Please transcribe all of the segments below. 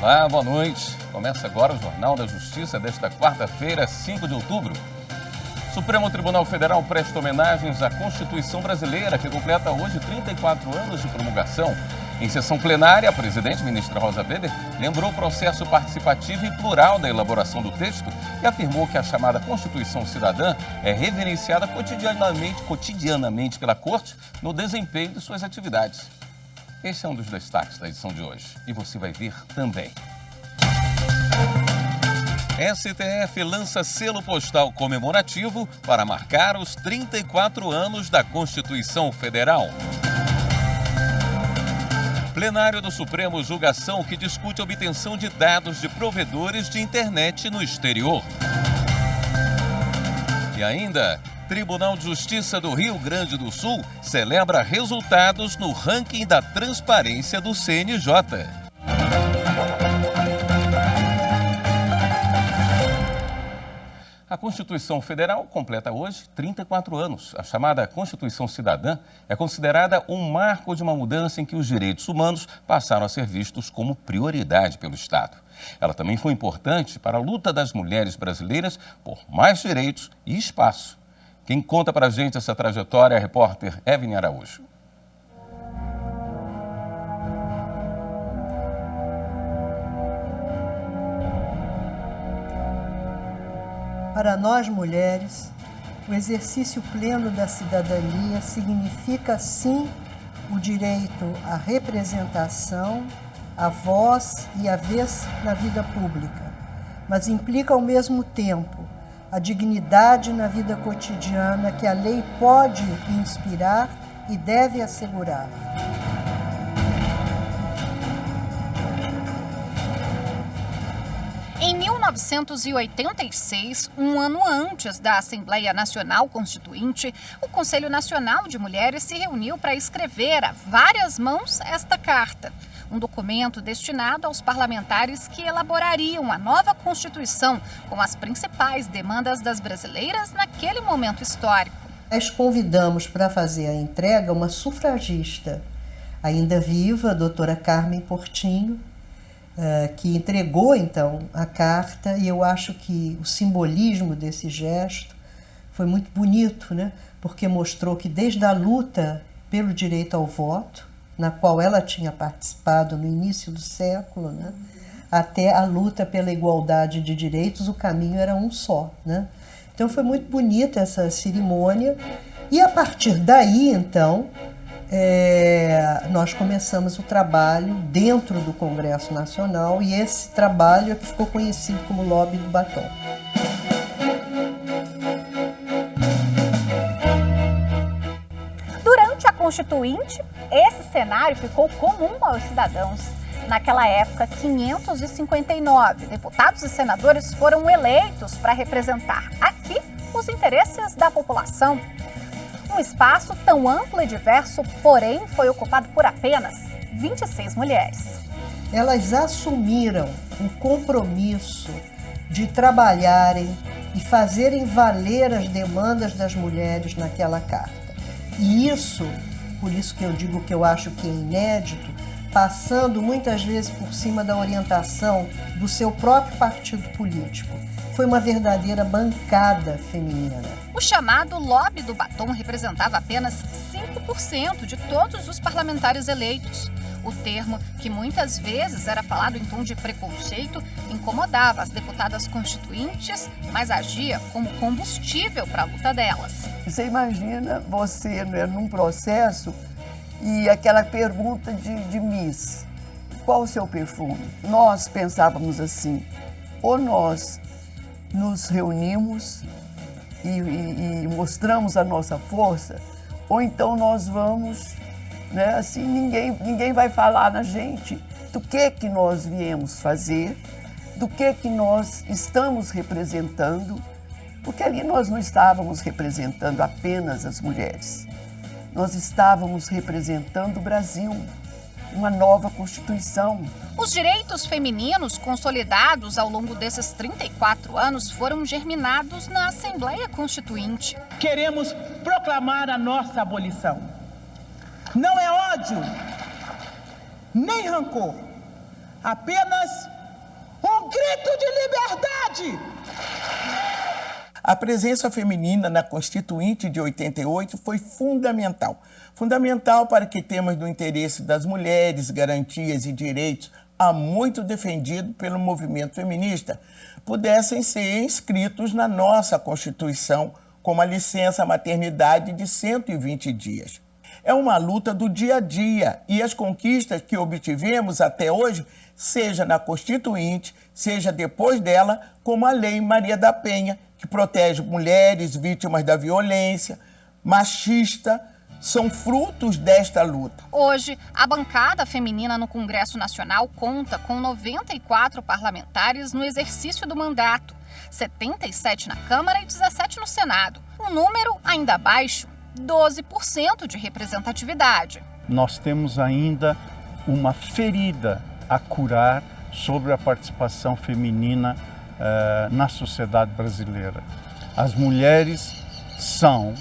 Olá, boa noite. Começa agora o Jornal da Justiça desta quarta-feira, 5 de outubro. O Supremo Tribunal Federal presta homenagens à Constituição Brasileira, que completa hoje 34 anos de promulgação. Em sessão plenária, a presidente, ministra Rosa Weber, lembrou o processo participativo e plural da elaboração do texto e afirmou que a chamada Constituição Cidadã é reverenciada cotidianamente pela Corte no desempenho de suas atividades. Esse é um dos destaques da edição de hoje e você vai ver também. STF lança selo postal comemorativo para marcar os 34 anos da Constituição Federal. Plenário do Supremo julga ação que discute a obtenção de dados de provedores de internet no exterior. E ainda, Tribunal de Justiça do Rio Grande do Sul celebra resultados no ranking da transparência do CNJ. A Constituição Federal completa hoje 34 anos. A chamada Constituição Cidadã é considerada um marco de uma mudança em que os direitos humanos passaram a ser vistos como prioridade pelo Estado. Ela também foi importante para a luta das mulheres brasileiras por mais direitos e espaço. Quem conta para a gente essa trajetória é a repórter Evelyn Araújo. Para nós mulheres, o exercício pleno da cidadania significa, sim, o direito à representação, à voz e à vez na vida pública, mas implica ao mesmo tempo a dignidade na vida cotidiana que a lei pode inspirar e deve assegurar. Em 1986, um ano antes da Assembleia Nacional Constituinte, o Conselho Nacional de Mulheres se reuniu para escrever a várias mãos esta carta. Um documento destinado aos parlamentares que elaborariam a nova Constituição com as principais demandas das brasileiras naquele momento histórico. Nós convidamos para fazer a entrega uma sufragista, ainda viva, a doutora Carmen Portinho, que entregou, então, a carta, e eu acho que o simbolismo desse gesto foi muito bonito, né? Porque mostrou que desde a luta pelo direito ao voto, na qual ela tinha participado no início do século, né? Até a luta pela igualdade de direitos, o caminho era um só, né? Então foi muito bonita essa cerimônia, e a partir daí, então, nós começamos o trabalho dentro do Congresso Nacional, e esse trabalho é que ficou conhecido como Lobby do Batom. Durante a Constituinte, esse cenário ficou comum aos cidadãos. Naquela época, 559 deputados e senadores foram eleitos para representar aqui os interesses da população. Um espaço tão amplo e diverso, porém, foi ocupado por apenas 26 mulheres. Elas assumiram o compromisso de trabalharem e fazerem valer as demandas das mulheres naquela carta. E isso, por isso que eu digo que eu acho que é inédito, passando muitas vezes por cima da orientação do seu próprio partido político. Foi uma verdadeira bancada feminina. O chamado Lobby do Batom representava apenas 5% de todos os parlamentares eleitos. O termo, que muitas vezes era falado em tom de preconceito, incomodava as deputadas constituintes, mas agia como combustível para a luta delas. Você imagina você, né, num processo e aquela pergunta de Miss, qual o seu perfume? Nós pensávamos assim, ou nós nos reunimos e mostramos a nossa força, ou então nós vamos, né, assim, ninguém vai falar na gente do que nós viemos fazer, do que nós estamos representando, porque ali nós não estávamos representando apenas as mulheres, nós estávamos representando o Brasil, uma nova Constituição. Os direitos femininos consolidados ao longo desses 34 anos foram germinados na Assembleia Constituinte. Queremos proclamar a nossa abolição. Não é ódio, nem rancor, apenas um grito de liberdade. A presença feminina na Constituinte de 88 foi fundamental. Fundamental para que temas do interesse das mulheres, garantias e direitos há muito defendido pelo movimento feminista pudessem ser inscritos na nossa Constituição, como a licença maternidade de 120 dias. É uma luta do dia a dia e as conquistas que obtivemos até hoje, seja na Constituinte, seja depois dela, como a Lei Maria da Penha, que protege mulheres vítimas da violência machista, são frutos desta luta. Hoje, a bancada feminina no Congresso Nacional conta com 94 parlamentares no exercício do mandato, 77 na Câmara e 17 no Senado. Um número ainda baixo, 12% de representatividade. Nós temos ainda uma ferida a curar sobre a participação feminina na sociedade brasileira. As mulheres são,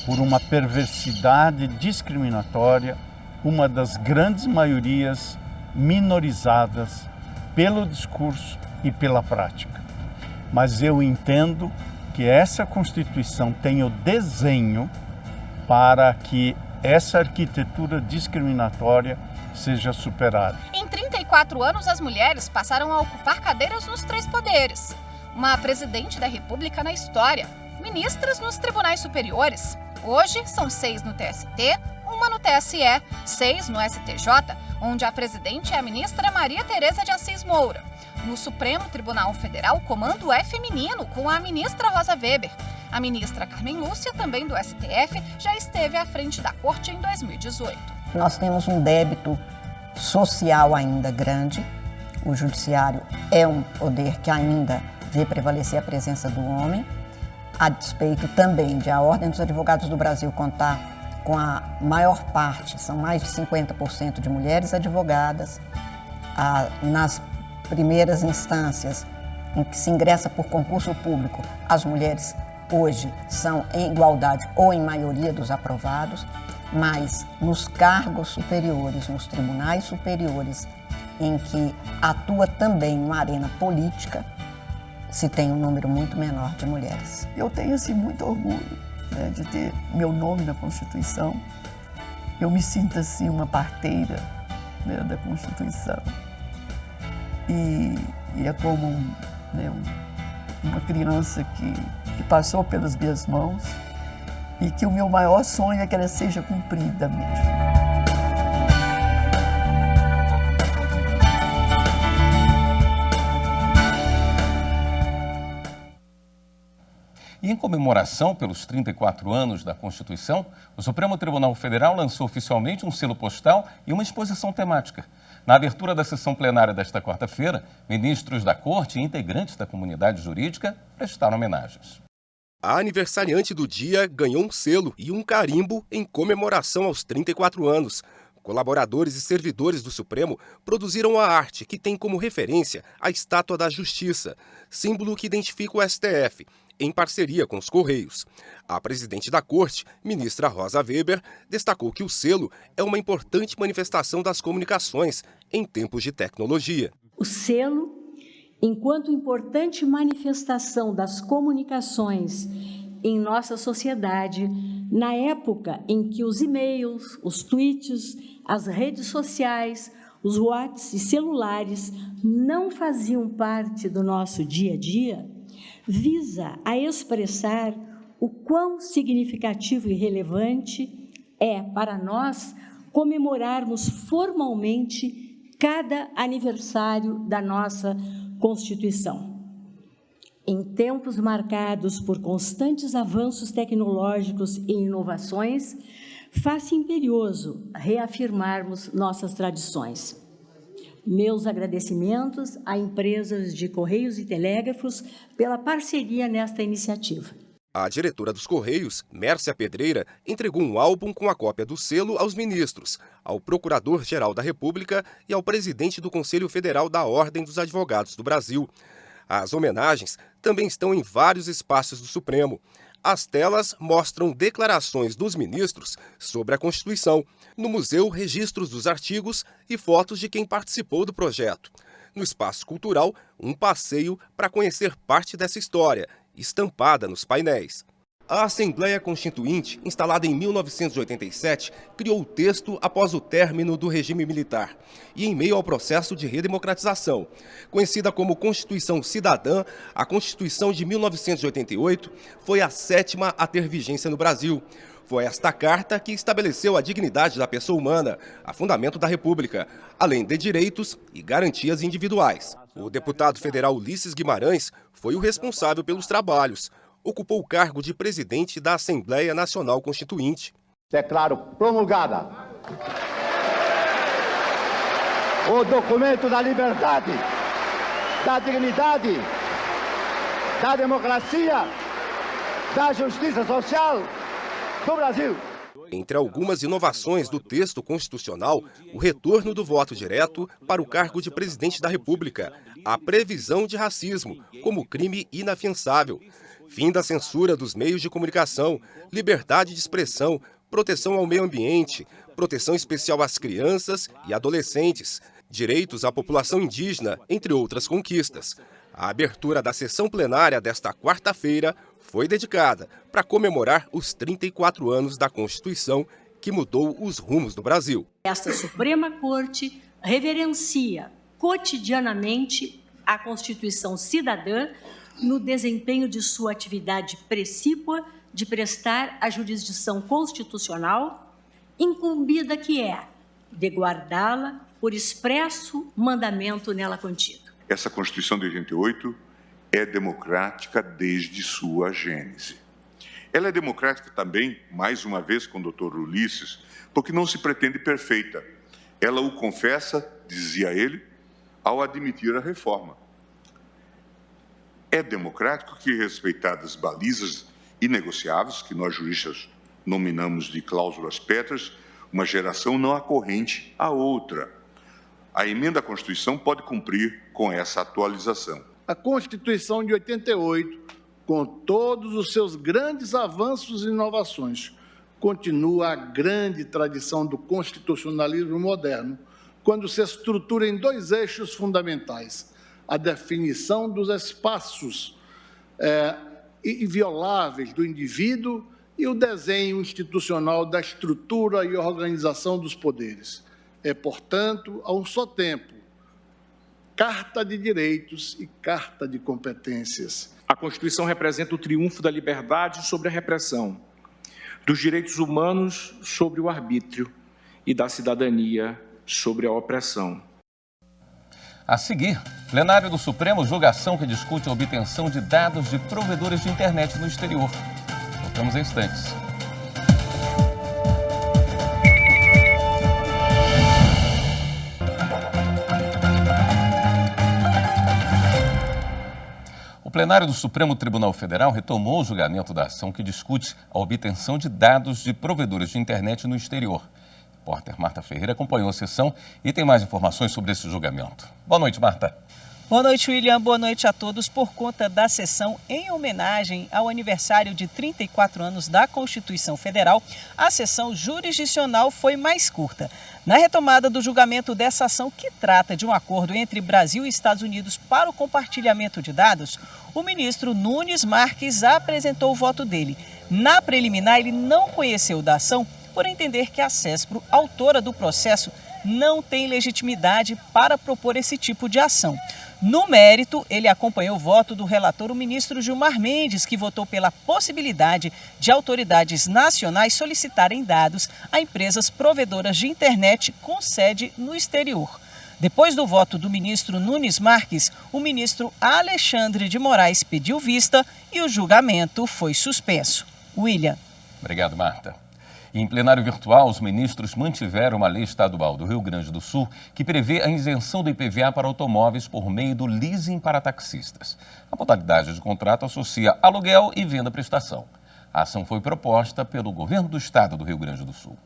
por uma perversidade discriminatória, uma das grandes maiorias minorizadas pelo discurso e pela prática. Mas eu entendo que essa Constituição tem o desenho para que essa arquitetura discriminatória seja superada. Em 34 anos, as mulheres passaram a ocupar cadeiras nos 3 poderes. Uma presidente da República na história, ministras nos tribunais superiores. Hoje, são 6 no TST, 1 no TSE, 6 no STJ, onde a presidente é a ministra Maria Tereza de Assis Moura. No Supremo Tribunal Federal, o comando é feminino, com a ministra Rosa Weber. A ministra Carmen Lúcia, também do STF, já esteve à frente da Corte em 2018. Nós temos um débito social ainda grande. O judiciário é um poder que ainda vê prevalecer a presença do homem, a despeito também de a Ordem dos Advogados do Brasil contar com a maior parte, são mais de 50% de mulheres advogadas. Nas primeiras instâncias em que se ingressa por concurso público, as mulheres hoje são em igualdade ou em maioria dos aprovados, mas nos cargos superiores, nos tribunais superiores, em que atua também uma arena política, se tem um número muito menor de mulheres. Eu tenho assim, muito orgulho, né, de ter meu nome na Constituição. Eu me sinto assim uma parteira, né, da Constituição. E é como uma criança que passou pelas minhas mãos e que o meu maior sonho é que ela seja cumprida mesmo. E em comemoração pelos 34 anos da Constituição, o Supremo Tribunal Federal lançou oficialmente um selo postal e uma exposição temática. Na abertura da sessão plenária desta quarta-feira, ministros da Corte e integrantes da comunidade jurídica prestaram homenagens. A aniversariante do dia ganhou um selo e um carimbo em comemoração aos 34 anos. Colaboradores e servidores do Supremo produziram a arte que tem como referência a Estátua da Justiça, símbolo que identifica o STF, em parceria com os Correios. A presidente da Corte, ministra Rosa Weber, destacou que o selo é uma importante manifestação das comunicações em tempos de tecnologia. O selo, enquanto importante manifestação das comunicações em nossa sociedade, na época em que os e-mails, os tweets, as redes sociais, os WhatsApp e celulares não faziam parte do nosso dia a dia, visa a expressar o quão significativo e relevante é para nós comemorarmos formalmente cada aniversário da nossa Constituição. Em tempos marcados por constantes avanços tecnológicos e inovações, faz-se imperioso reafirmarmos nossas tradições. Meus agradecimentos a empresas de Correios e Telégrafos pela parceria nesta iniciativa. A diretora dos Correios, Mércia Pedreira, entregou um álbum com a cópia do selo aos ministros, ao Procurador-Geral da República e ao presidente do Conselho Federal da Ordem dos Advogados do Brasil. As homenagens também estão em vários espaços do Supremo. As telas mostram declarações dos ministros sobre a Constituição. No museu, registros dos artigos e fotos de quem participou do projeto. No espaço cultural, um passeio para conhecer parte dessa história, estampada nos painéis. A Assembleia Constituinte, instalada em 1987, criou o texto após o término do regime militar e em meio ao processo de redemocratização. Conhecida como Constituição Cidadã, a Constituição de 1988 foi a 7ª a ter vigência no Brasil. Foi esta carta que estabeleceu a dignidade da pessoa humana, a fundamento da República, além de direitos e garantias individuais. O deputado federal Ulisses Guimarães foi o responsável pelos trabalhos. Ocupou o cargo de presidente da Assembleia Nacional Constituinte. Declaro promulgada o documento da liberdade, da dignidade, da democracia, da justiça social do Brasil. Entre algumas inovações do texto constitucional, o retorno do voto direto para o cargo de presidente da República, a previsão de racismo como crime inafiançável, fim da censura dos meios de comunicação, liberdade de expressão, proteção ao meio ambiente, proteção especial às crianças e adolescentes, direitos à população indígena, entre outras conquistas. A abertura da sessão plenária desta quarta-feira foi dedicada para comemorar os 34 anos da Constituição que mudou os rumos do Brasil. Esta Suprema Corte reverencia cotidianamente a Constituição Cidadã no desempenho de sua atividade precípua de prestar a jurisdição constitucional, incumbida que é de guardá-la por expresso mandamento nela contido. Essa Constituição de 88 é democrática desde sua gênese. Ela é democrática também, mais uma vez com o Dr. Ulisses, porque não se pretende perfeita. Ela o confessa, dizia ele, ao admitir a reforma. É democrático que, respeitadas balizas inegociáveis, que nós juristas nominamos de cláusulas pétreas, uma geração não acorrente à outra. A emenda à Constituição pode cumprir com essa atualização. A Constituição de 88, com todos os seus grandes avanços e inovações, continua a grande tradição do constitucionalismo moderno, quando se estrutura em 2 eixos fundamentais: a definição dos espaços invioláveis do indivíduo e o desenho institucional da estrutura e organização dos poderes. É, portanto, a um só tempo, Carta de Direitos e Carta de Competências. A Constituição representa o triunfo da liberdade sobre a repressão, dos direitos humanos sobre o arbítrio e da cidadania sobre a opressão. A seguir, plenário do Supremo julga ação que discute a obtenção de dados de provedores de internet no exterior. Voltamos em instantes. O plenário do Supremo Tribunal Federal retomou o julgamento da ação que discute a obtenção de dados de provedores de internet no exterior. A repórter Marta Ferreira acompanhou a sessão e tem mais informações sobre esse julgamento. Boa noite, Marta. Boa noite, William. Boa noite a todos. Por conta da sessão em homenagem ao aniversário de 34 anos da Constituição Federal, a sessão jurisdicional foi mais curta. Na retomada do julgamento dessa ação, que trata de um acordo entre Brasil e Estados Unidos para o compartilhamento de dados, o ministro Nunes Marques apresentou o voto dele. Na preliminar, ele não conheceu da ação por entender que a CESPRO, autora do processo, não tem legitimidade para propor esse tipo de ação. No mérito, ele acompanhou o voto do relator, o ministro Gilmar Mendes, que votou pela possibilidade de autoridades nacionais solicitarem dados a empresas provedoras de internet com sede no exterior. Depois do voto do ministro Nunes Marques, o ministro Alexandre de Moraes pediu vista e o julgamento foi suspenso. William. Obrigado, Marta. Em plenário virtual, os ministros mantiveram uma lei estadual do Rio Grande do Sul que prevê a isenção do IPVA para automóveis por meio do leasing para taxistas. A modalidade de contrato associa aluguel e venda-prestação. A ação foi proposta pelo governo do estado do Rio Grande do Sul.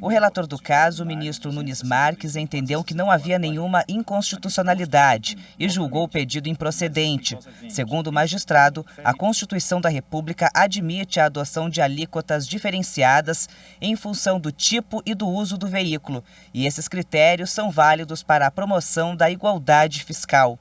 O relator do caso, o ministro Nunes Marques, entendeu que não havia nenhuma inconstitucionalidade e julgou o pedido improcedente. Segundo o magistrado, a Constituição da República admite a adoção de alíquotas diferenciadas em função do tipo e do uso do veículo, e esses critérios são válidos para a promoção da igualdade fiscal.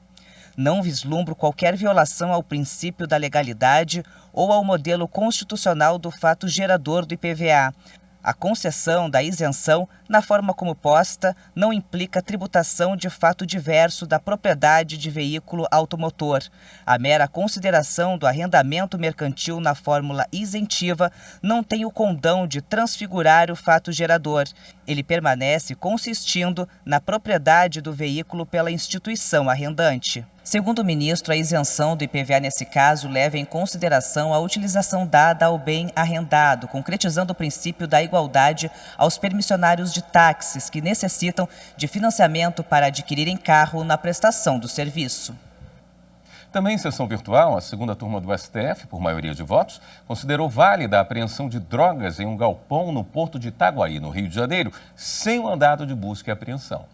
Não vislumbro qualquer violação ao princípio da legalidade ou ao modelo constitucional do fato gerador do IPVA. A concessão da isenção, na forma como posta, não implica tributação de fato diverso da propriedade de veículo automotor. A mera consideração do arrendamento mercantil na fórmula isentiva não tem o condão de transfigurar o fato gerador. Ele permanece consistindo na propriedade do veículo pela instituição arrendante. Segundo o ministro, a isenção do IPVA nesse caso leva em consideração a utilização dada ao bem arrendado, concretizando o princípio da igualdade aos permissionários de táxis que necessitam de financiamento para adquirirem carro na prestação do serviço. Também em sessão virtual, a segunda turma do STF, por maioria de votos, considerou válida a apreensão de drogas em um galpão no porto de Itaguaí, no Rio de Janeiro, sem mandado de busca e apreensão.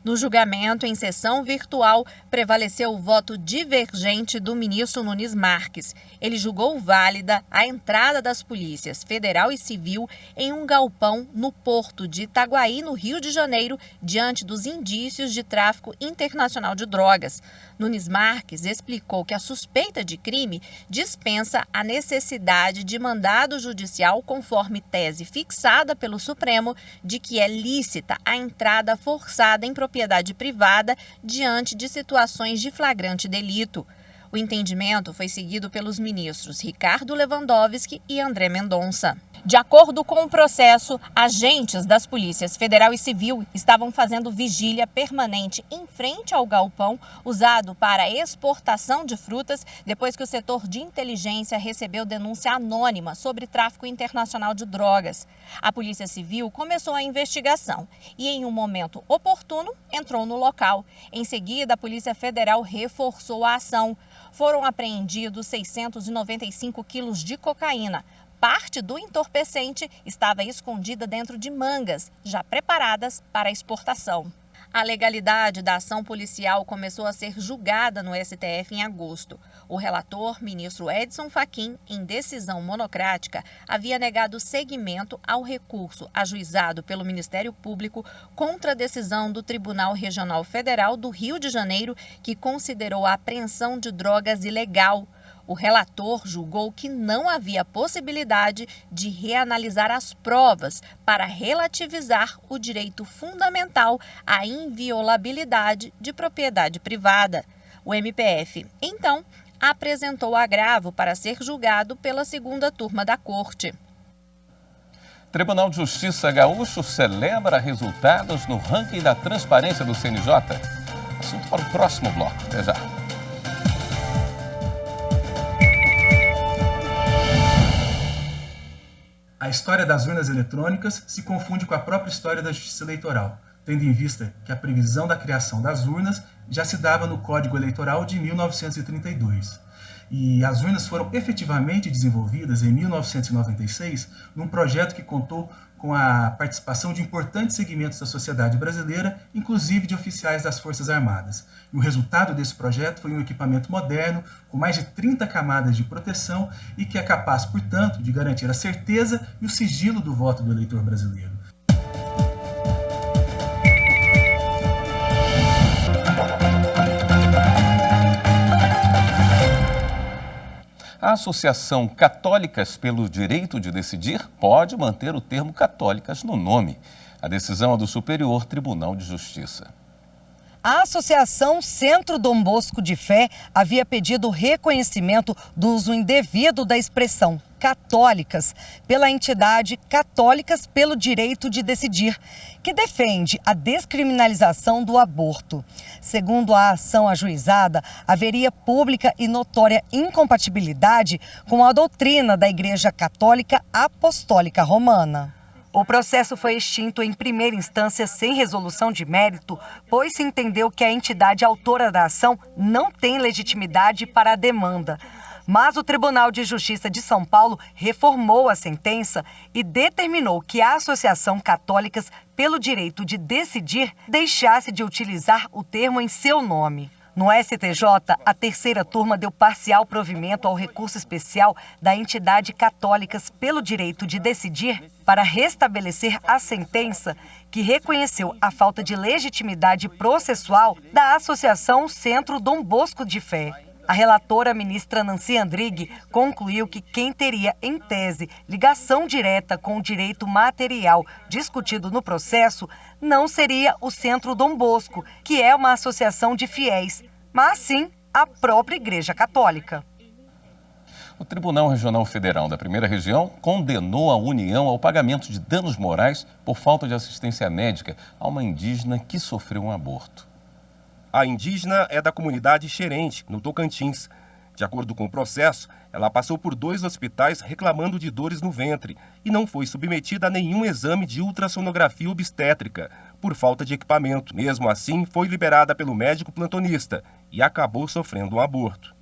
No julgamento, em sessão virtual, prevaleceu o voto divergente do ministro Nunes Marques. Ele julgou válida a entrada das polícias federal e civil em um galpão no porto de Itaguaí, no Rio de Janeiro, diante dos indícios de tráfico internacional de drogas. Nunes Marques explicou que a suspeita de crime dispensa a necessidade de mandado judicial, conforme tese fixada pelo Supremo, de que é lícita a entrada forçada em propriedade privada diante de situações de flagrante delito. O entendimento foi seguido pelos ministros Ricardo Lewandowski e André Mendonça. De acordo com o processo, agentes das polícias federal e civil estavam fazendo vigília permanente em frente ao galpão usado para exportação de frutas depois que o setor de inteligência recebeu denúncia anônima sobre tráfico internacional de drogas. A Polícia Civil começou a investigação e, em um momento oportuno, entrou no local. Em seguida, a Polícia Federal reforçou a ação. Foram apreendidos 695 quilos de cocaína. Parte do entorpecente estava escondida dentro de mangas, já preparadas para exportação. A legalidade da ação policial começou a ser julgada no STF em agosto. O relator, ministro Edson Fachin, em decisão monocrática, havia negado seguimento ao recurso ajuizado pelo Ministério Público contra a decisão do Tribunal Regional Federal do Rio de Janeiro, que considerou a apreensão de drogas ilegal. O relator julgou que não havia possibilidade de reanalisar as provas para relativizar o direito fundamental à inviolabilidade de propriedade privada. O MPF, então, apresentou agravo para ser julgado pela segunda turma da Corte. Tribunal de Justiça Gaúcho celebra resultados no ranking da transparência do CNJ. Assunto para o próximo bloco. Até já. A história das urnas eletrônicas se confunde com a própria história da Justiça Eleitoral, tendo em vista que a previsão da criação das urnas já se dava no Código Eleitoral de 1932. E as urnas foram efetivamente desenvolvidas em 1996 num projeto que contou com a participação de importantes segmentos da sociedade brasileira, inclusive de oficiais das Forças Armadas. E o resultado desse projeto foi um equipamento moderno, com mais de 30 camadas de proteção e que é capaz, portanto, de garantir a certeza e o sigilo do voto do eleitor brasileiro. A Associação Católicas pelo Direito de Decidir pode manter o termo católicas no nome. A decisão é do Superior Tribunal de Justiça. A Associação Centro Dom Bosco de Fé havia pedido o reconhecimento do uso indevido da expressão católicas pela entidade Católicas pelo Direito de Decidir, que defende a descriminalização do aborto. Segundo a ação ajuizada, haveria pública e notória incompatibilidade com a doutrina da Igreja Católica Apostólica Romana. O processo foi extinto em primeira instância sem resolução de mérito, pois se entendeu que a entidade autora da ação não tem legitimidade para a demanda. Mas o Tribunal de Justiça de São Paulo reformou a sentença e determinou que a Associação Católicas pelo Direito de Decidir deixasse de utilizar o termo em seu nome. No STJ, a terceira turma deu parcial provimento ao recurso especial da entidade Católicas pelo Direito de Decidir para restabelecer a sentença que reconheceu a falta de legitimidade processual da Associação Centro Dom Bosco de Fé. A relatora ministra Nancy Andrighi concluiu que quem teria, em tese, ligação direta com o direito material discutido no processo não seria o Centro Dom Bosco, que é uma associação de fiéis, mas sim a própria Igreja Católica. O Tribunal Regional Federal da Primeira Região condenou a União ao pagamento de danos morais por falta de assistência médica a uma indígena que sofreu um aborto. A indígena é da comunidade Xerente, no Tocantins. De acordo com o processo, ela passou por 2 hospitais reclamando de dores no ventre e não foi submetida a nenhum exame de ultrassonografia obstétrica, por falta de equipamento. Mesmo assim, foi liberada pelo médico plantonista e acabou sofrendo um aborto.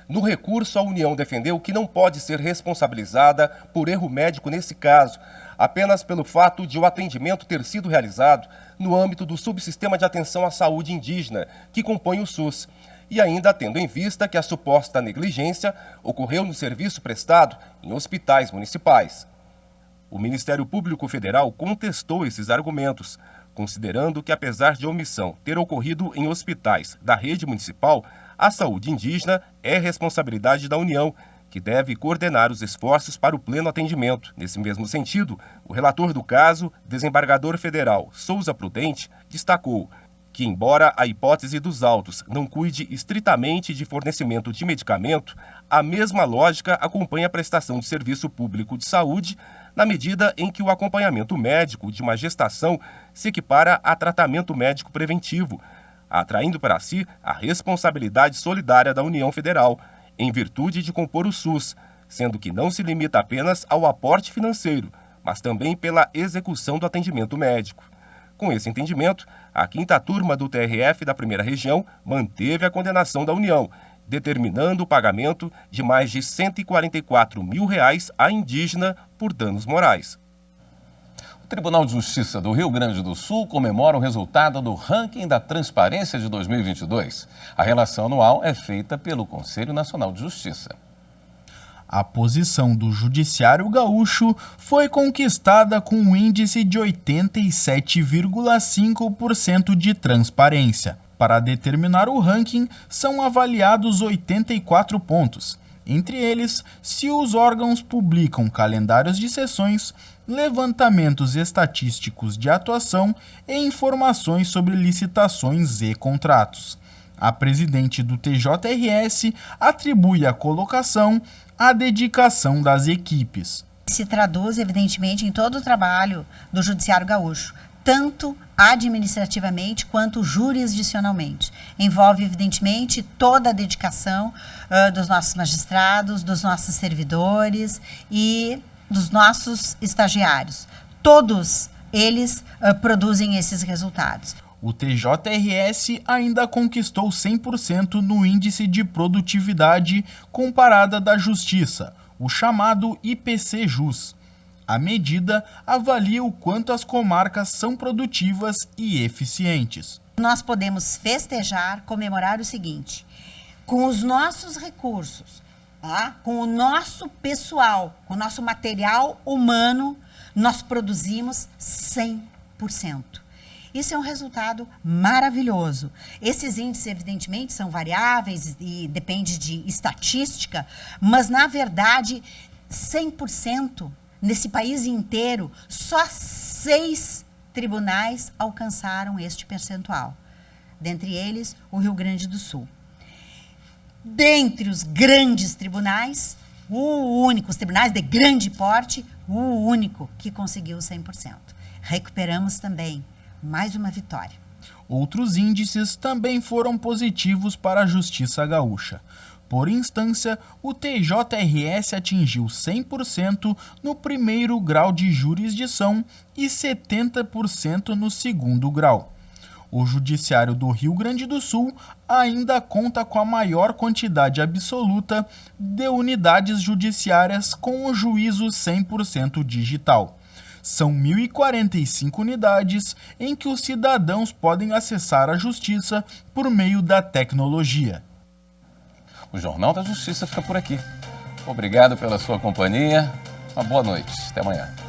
No recurso, a União defendeu que não pode ser responsabilizada por erro médico nesse caso, apenas pelo fato de o atendimento ter sido realizado no âmbito do subsistema de atenção à saúde indígena, que compõe o SUS, e ainda tendo em vista que a suposta negligência ocorreu no serviço prestado em hospitais municipais. O Ministério Público Federal contestou esses argumentos, considerando que, apesar de a omissão ter ocorrido em hospitais da rede municipal, a saúde indígena é responsabilidade da União, que deve coordenar os esforços para o pleno atendimento. Nesse mesmo sentido, o relator do caso, desembargador federal Souza Prudente, destacou que, embora a hipótese dos autos não cuide estritamente de fornecimento de medicamento, a mesma lógica acompanha a prestação de serviço público de saúde, na medida em que o acompanhamento médico de uma gestação se equipara a tratamento médico preventivo, atraindo para si a responsabilidade solidária da União Federal, em virtude de compor o SUS, sendo que não se limita apenas ao aporte financeiro, mas também pela execução do atendimento médico. Com esse entendimento, a 5ª turma do TRF da Primeira Região manteve a condenação da União, determinando o pagamento de mais de R$ 144 mil à indígena por danos morais. O Tribunal de Justiça do Rio Grande do Sul comemora o resultado do ranking da transparência de 2022. A relação anual é feita pelo Conselho Nacional de Justiça. A posição do Judiciário Gaúcho foi conquistada com um índice de 87,5% de transparência. Para determinar o ranking, são avaliados 84 pontos. Entre eles, se os órgãos publicam calendários de sessões, levantamentos estatísticos de atuação e informações sobre licitações e contratos. A presidente do TJRS atribui a colocação à dedicação das equipes. Se traduz, evidentemente, em todo o trabalho do Judiciário Gaúcho, tanto administrativamente quanto jurisdicionalmente. Envolve, evidentemente, toda a dedicação dos nossos magistrados, dos nossos servidores e dos nossos estagiários. Todos eles produzem esses resultados. O TJRS ainda conquistou 100% no Índice de Produtividade Comparada da Justiça, o chamado IPC-JUS. A medida avalia o quanto as comarcas são produtivas e eficientes. Nós podemos festejar, comemorar o seguinte: com os nossos recursos, com o nosso pessoal, com o nosso material humano, nós produzimos 100%. Isso é um resultado maravilhoso. Esses índices, evidentemente, são variáveis e depende de estatística, mas, na verdade, 100%. Nesse país inteiro, só 6 tribunais alcançaram este percentual. Dentre eles, o Rio Grande do Sul. Dentre os grandes tribunais, os tribunais de grande porte, o único que conseguiu 100%. Recuperamos também mais uma vitória. Outros índices também foram positivos para a Justiça Gaúcha. Por instância, o TJRS atingiu 100% no primeiro grau de jurisdição e 70% no segundo grau. O Judiciário do Rio Grande do Sul ainda conta com a maior quantidade absoluta de unidades judiciárias com o juízo 100% digital. São 1.045 unidades em que os cidadãos podem acessar a justiça por meio da tecnologia. O Jornal da Justiça fica por aqui. Obrigado pela sua companhia. Uma boa noite. Até amanhã.